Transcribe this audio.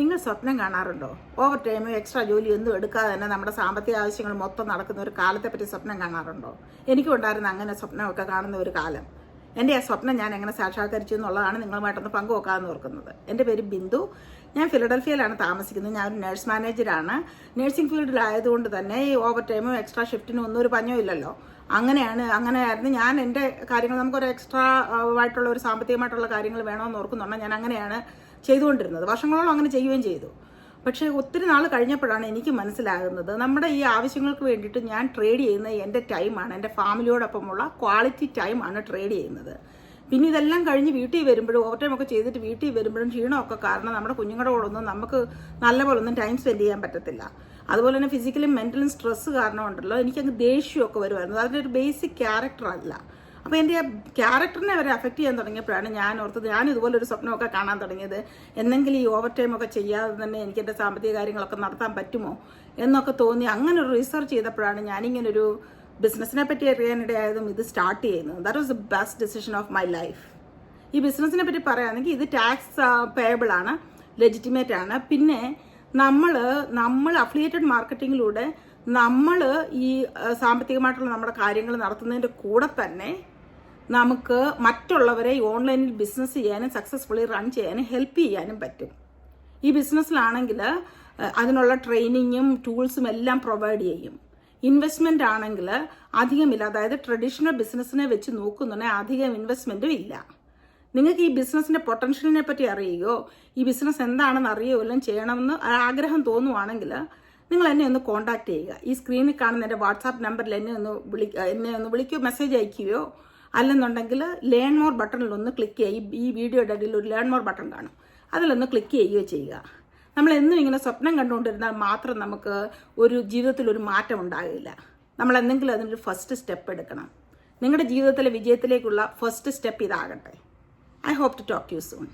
നിങ്ങൾ സ്വപ്നം കാണാറുണ്ടോ? ഓവർ ടൈമോ എക്സ്ട്രാ ജോലി ഒന്നും എടുക്കാതെ തന്നെ നമ്മുടെ സാമ്പത്തിക ആവശ്യങ്ങൾ മൊത്തം നടക്കുന്ന ഒരു കാലത്തെപ്പറ്റി സ്വപ്നം കാണാറുണ്ടോ? എനിക്കും ഉണ്ടായിരുന്ന അങ്ങനെ സ്വപ്നമൊക്കെ കാണുന്ന ഒരു കാലം. എൻ്റെ ആ സ്വപ്നം ഞാൻ എങ്ങനെ സാക്ഷാത്കരിച്ചു എന്നുള്ളതാണ് നിങ്ങളുമായിട്ടൊന്ന് പങ്കുവെക്കാമെന്ന് ഓർക്കുന്നത്. എൻ്റെ പേര് ബിന്ദു. ഞാൻ ഫിലഡൽഫിയയിലാണ് താമസിക്കുന്നത്. ഞാൻ ഒരു നഴ്സ് മാനേജറാണ്. നഴ്സിംഗ് ഫീൽഡിലായതുകൊണ്ട് തന്നെ ഈ ഓവർ ടൈമോ എക്സ്ട്രാ ഷിഫ്റ്റിനും ഒന്നും ഒരു പഞ്ഞോ ഇല്ലല്ലോ. അങ്ങനെയായിരുന്നു ഞാൻ എൻ്റെ കാര്യങ്ങൾ, നമുക്കൊരു എക്സ്ട്രാ ആയിട്ടുള്ള ഒരു സാമ്പത്തികമായിട്ടുള്ള കാര്യങ്ങൾ വേണമെന്ന് ഓർക്കുന്നുണ്ട്. ഞാൻ അങ്ങനെയാണ് ചെയ്തുകൊണ്ടിരുന്നത്. വർഷങ്ങളോളം അങ്ങനെ ചെയ്യുകയും ചെയ്തു. പക്ഷേ ഒത്തിരി നാൾ കഴിഞ്ഞപ്പോഴാണ് എനിക്ക് മനസ്സിലാകുന്നത്, നമ്മുടെ ഈ ആവശ്യങ്ങൾക്ക് വേണ്ടിയിട്ട് ഞാൻ ട്രേഡ് ചെയ്യുന്നത് എൻ്റെ ടൈമാണ്, എൻ്റെ ഫാമിലിയോടൊപ്പമുള്ള ക്വാളിറ്റി ടൈമാണ് ട്രേഡ് ചെയ്യുന്നത്. പിന്നെ ഇതെല്ലാം കഴിഞ്ഞ് വീട്ടിൽ വരുമ്പോഴും ഓവർ ടൈം ഒക്കെ ചെയ്തിട്ട് വീട്ടിൽ വരുമ്പോഴും ക്ഷീണമൊക്കെ കാരണം നമ്മുടെ കുഞ്ഞുങ്ങളുടെ കൂടെ നമുക്ക് നല്ലപോലെ ഒന്നും ടൈം സ്പെൻഡ് ചെയ്യാൻ പറ്റത്തില്ല. അതുപോലെ തന്നെ ഫിസിക്കലും മെൻ്റലും സ്ട്രെസ്സ് കാരണം ഉണ്ടല്ലോ, എനിക്കങ്ങ് ദേഷ്യമൊക്കെ വരുമായിരുന്നു. അതിൻ്റെ ഒരു ബേസിക് ക്യാരക്ടർ അല്ല. അപ്പോൾ എൻ്റെ ആ ക്യാരക്ടറിനെ വരെ അഫക്റ്റ് ചെയ്യാൻ തുടങ്ങിയപ്പോഴാണ് ഞാൻ ഓർത്തത്, ഞാൻ ഇതുപോലൊരു സ്വപ്നമൊക്കെ കാണാൻ തുടങ്ങിയത്. എന്തെങ്കിലും ഈ ഓവർ ടൈം ഒക്കെ ചെയ്യാതെ തന്നെ എനിക്ക് എൻ്റെ സാമ്പത്തിക കാര്യങ്ങളൊക്കെ നടത്താൻ പറ്റുമോ എന്നൊക്കെ തോന്നി. അങ്ങനെ ഒരു റിസർച്ച് ചെയ്തപ്പോഴാണ് ഞാനിങ്ങനൊരു ബിസിനസ്സിനെ പറ്റി അറിയാനിടയായതും ഇത് സ്റ്റാർട്ട് ചെയ്യുന്നത്. That was the best decision of my life. ഈ ബിസിനസ്സിനെ പറ്റി പറയുകയാണെങ്കിൽ ഇത് ടാക്സ് പേയബിൾ ആണ്, ലെജിറ്റിമേറ്റ് ആണ്. പിന്നെ നമ്മൾ അഫിലിയേറ്റഡ് മാർക്കറ്റിങ്ങിലൂടെ നമ്മൾ ഈ സാമ്പത്തികമായിട്ടുള്ള നമ്മുടെ കാര്യങ്ങൾ നടത്തുന്നതിൻ്റെ കൂടെ തന്നെ നമുക്ക് മറ്റുള്ളവരെ ഓൺലൈനിൽ ബിസിനസ് ചെയ്യാനും സക്സസ്ഫുള്ളി റൺ ചെയ്യാനും ഹെൽപ്പ് ചെയ്യാനും പറ്റും. ഈ ബിസിനസ്സിലാണെങ്കിൽ അതിനുള്ള ട്രെയിനിങ്ങും ടൂൾസും എല്ലാം പ്രൊവൈഡ് ചെയ്യും. ഇൻവെസ്റ്റ്മെൻ്റ് ആണെങ്കിൽ അധികമില്ല. അതായത് ട്രഡീഷണൽ ബിസിനസ്സിനെ വെച്ച് നോക്കുന്നുണ്ടെങ്കിൽ അധികം ഇൻവെസ്റ്റ്മെൻറ്റും ഇല്ല. നിങ്ങൾക്ക് ഈ ബിസിനസ്സിൻ്റെ പൊട്ടൻഷ്യലിനെ പറ്റി അറിയുകയോ ഈ ബിസിനസ് എന്താണെന്ന് അറിയുകയോ എല്ലാം ചെയ്യണമെന്ന് ആഗ്രഹം തോന്നുവാണെങ്കിൽ നിങ്ങൾ എന്നെ ഒന്ന് കോൺടാക്ട് ചെയ്യുക. ഈ സ്ക്രീനിൽ കാണുന്ന എൻ്റെ വാട്സാപ്പ് നമ്പറിൽ എന്നെ ഒന്ന് വിളിക്കുകയോ മെസ്സേജ് അയക്കുകയോ, അല്ലെന്നുണ്ടെങ്കിൽ ലേൺ മോർ ബട്ടണിൽ ഒന്ന് ക്ലിക്ക് ചെയ്യുക. ഈ വീഡിയോയുടെ ഇടയിൽ ഒരു ലേൺ മോർ ബട്ടൺ കാണും, അതിലൊന്ന് ക്ലിക്ക് ചെയ്യുകയോ ചെയ്യുക. നമ്മളെന്നും ഇങ്ങനെ സ്വപ്നം കണ്ടുകൊണ്ടിരുന്നാൽ മാത്രം നമുക്ക് ഒരു ജീവിതത്തിൽ ഒരു മാറ്റം ഉണ്ടാകില്ല. നമ്മൾ എന്തെങ്കിലും അതിനൊരു ഫസ്റ്റ് സ്റ്റെപ്പ് എടുക്കണം. നിങ്ങളുടെ ജീവിതത്തിലെ വിജയത്തിലേക്കുള്ള ഫസ്റ്റ് സ്റ്റെപ്പ് ഇതാകട്ടെ. I hope to talk to you soon.